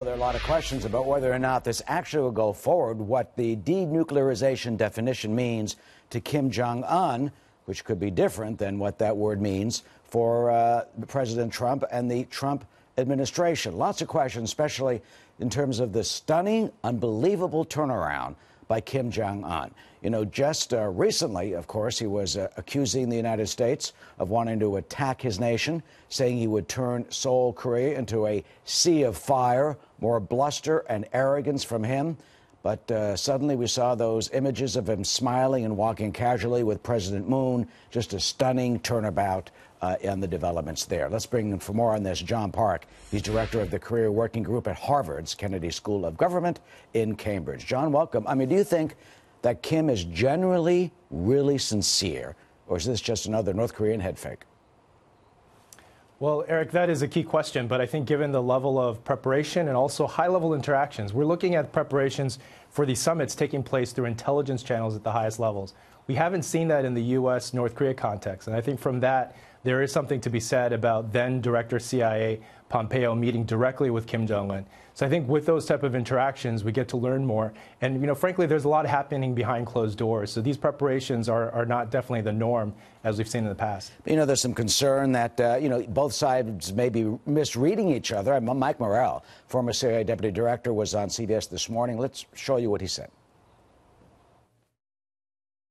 There are a lot of questions about whether or not this actually will go forward, what the denuclearization definition means to Kim Jong Un, which could be different than what that word means for President Trump and the Trump administration. Lots of questions, especially in terms of the stunning, unbelievable turnaround by Kim Jong Un. You know, just recently, of course, he was accusing the United States of wanting to attack his nation, saying he would turn Seoul, Korea into a sea of fire, more bluster and arrogance from him. But suddenly we saw those images of him smiling and walking casually with President Moon. Just a stunning turnabout in the developments there. Let's bring in for more on this John Park. He's director of the Career Working Group at Harvard's Kennedy School of Government in Cambridge. John, welcome. I mean, do you think that Kim is generally really sincere, or is this just another North Korean head fake? Well, Eric, that is a key question, but I think given the level of preparation and also high-level interactions, we're looking at preparations for these summits taking place through intelligence channels at the highest levels. We haven't seen that in the U.S.-North Korea context, and I think from that, there is something to be said about then-Director CIA Pompeo meeting directly with Kim Jong Un. So I think with those type of interactions, we get to learn more. And, you know, frankly, there's a lot happening behind closed doors. So these preparations are not definitely the norm, as we've seen in the past. You know, there's some concern that, you know, both sides may be misreading each other. Mike Morrell, former CIA Deputy Director, was on CBS this morning. Let's show you what he said.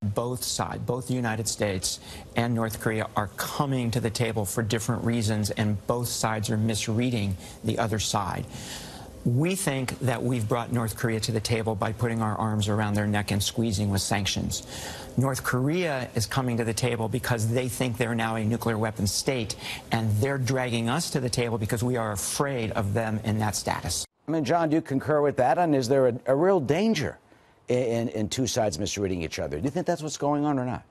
Both sides, both the United States and North Korea, are coming to the table for different reasons, and both sides are misreading the other side. We think that we've brought North Korea to the table by putting our arms around their neck and squeezing with sanctions. North Korea is coming to the table because they think they're now a nuclear weapons state, and they're dragging us to the table because we are afraid of them in that status. I mean, John, do you concur with that? And is there a real danger in two sides misreading each other? Do you think that's what's going on or not?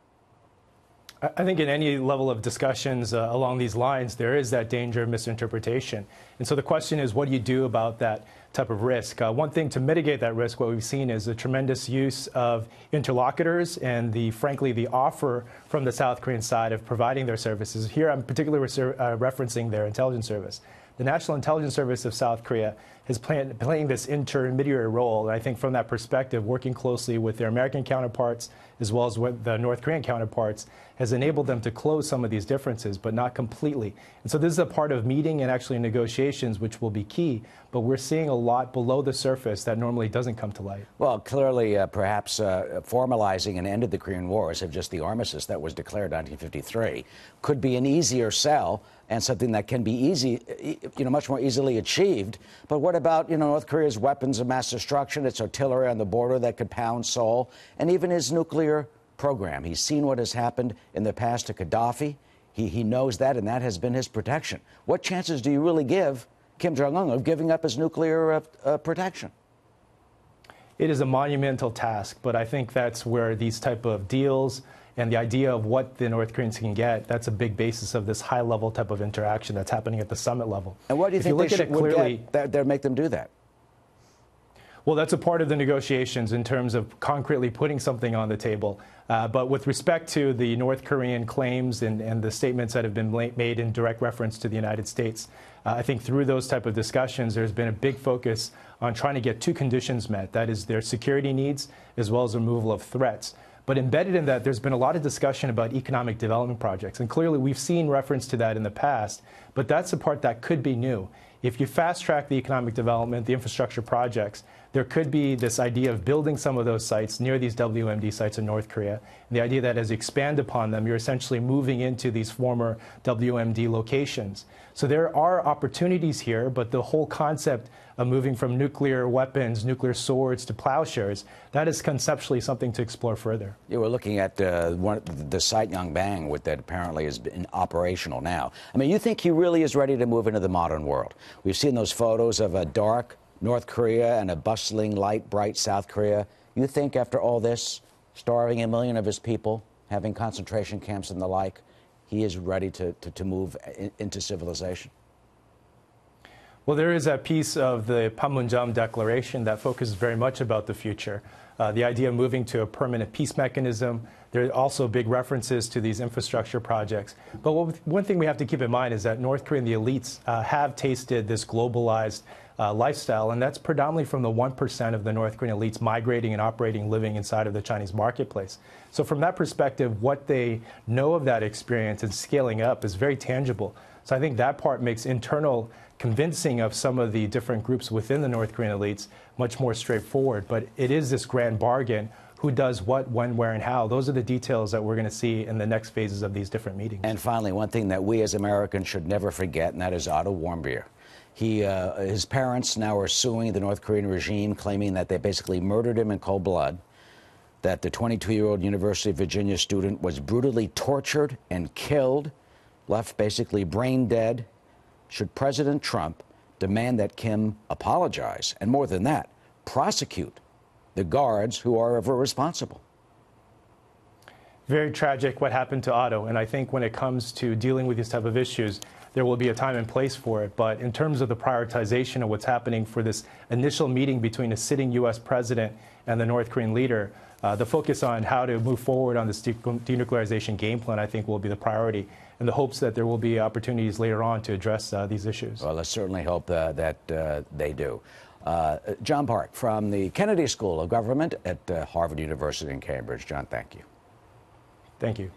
I think in any level of discussions along these lines, there is that danger of misinterpretation. And so the question is, what do you do about that type of risk? One thing to mitigate that risk, what we've seen is the tremendous use of interlocutors and, frankly, the offer from the South Korean side of providing their services. Here I'm particularly referencing their intelligence service. The National Intelligence Service of South Korea is playing this intermediary role, and I think from that perspective, working closely with their American counterparts as well as with the North Korean counterparts has enabled them to close some of these differences, but not completely. And so this is a part of meeting and actually negotiations, which will be key, but we're seeing a lot below the surface that normally doesn't come to light. Well, clearly, perhaps formalizing an end of the Korean Wars of just the armistice that was declared in 1953 could be an easier sell and something that can be easy, you know, much more easily achieved. But what about, you know, North Korea's weapons of mass destruction, its artillery on the border that could pound Seoul, and even his nuclear program? He's seen what has happened in the past to Gaddafi. He knows that, and that has been his protection. What chances do you really give Kim Jong Un of giving up his nuclear protection? It is a monumental task, but I think that's where these type of deals and the idea of what the North Koreans can get, that's a big basis of this high-level type of interaction that's happening at the summit level. And what do you think they should that make them do that? Well, that's a part of the negotiations in terms of concretely putting something on the table. But with respect to the North Korean claims and the statements that have been made in direct reference to the United States, I think through those type of discussions, there's been a big focus on trying to get two conditions met. That is their security needs as well as removal of threats. But embedded in that, there's been a lot of discussion about economic development projects. And clearly, we've seen reference to that in the past. But that's the part that could be new. If you fast-track the economic development, the infrastructure projects, there could be this idea of building some of those sites near these WMD sites in North Korea. And the idea that as you expand upon them, you're essentially moving into these former WMD locations. So there are opportunities here, but the whole concept of moving from nuclear weapons, nuclear swords to plowshares, that is conceptually something to explore further. Yeah, we're looking at the site Yongbang that apparently is operational now. I mean, you think he really is ready to move into the modern world? We've seen those photos of a dark North Korea and a bustling, light, bright South Korea. You think after all this, starving 1 million of his people, having concentration camps and the like, he is ready to move into civilization? Well, there is a piece of the Panmunjom Declaration that focuses very much about the future. The idea of moving to a permanent peace mechanism, There are also big references to these infrastructure projects. But one thing we have to keep in mind is that North Korea and the elites have tasted this globalized lifestyle, and that's predominantly from the 1% of the North Korean elites migrating and operating, living inside of the Chinese marketplace. So from that perspective, what they know of that experience and scaling up is very tangible. So I think that part makes internal convincing of some of the different groups within the North Korean elites much more straightforward. But it is this grand bargain. Who does what, when, where, and how? Those are the details that we're going to see in the next phases of these different meetings. And finally, one thing that we as Americans should never forget, and that is Otto Warmbier. His parents now are suing the North Korean regime, claiming that they basically murdered him in cold blood, that the 22-year-old University of Virginia student was brutally tortured and killed, left basically brain dead. Should President Trump demand that Kim apologize, and more than that, prosecute the guards who are ever responsible? Very tragic what happened to Otto, and I think when it comes to dealing with these type of issues, there will be a time and place for it. But in terms of the prioritization of what's happening for this initial meeting between a sitting U.S. president and the North Korean leader, the focus on how to move forward on this denuclearization game plan, I think, will be the priority, in the hopes that there will be opportunities later on to address these issues. Well, let's certainly hope that they do. John Park from the Kennedy School of Government at Harvard University in Cambridge. John, thank you. Thank you.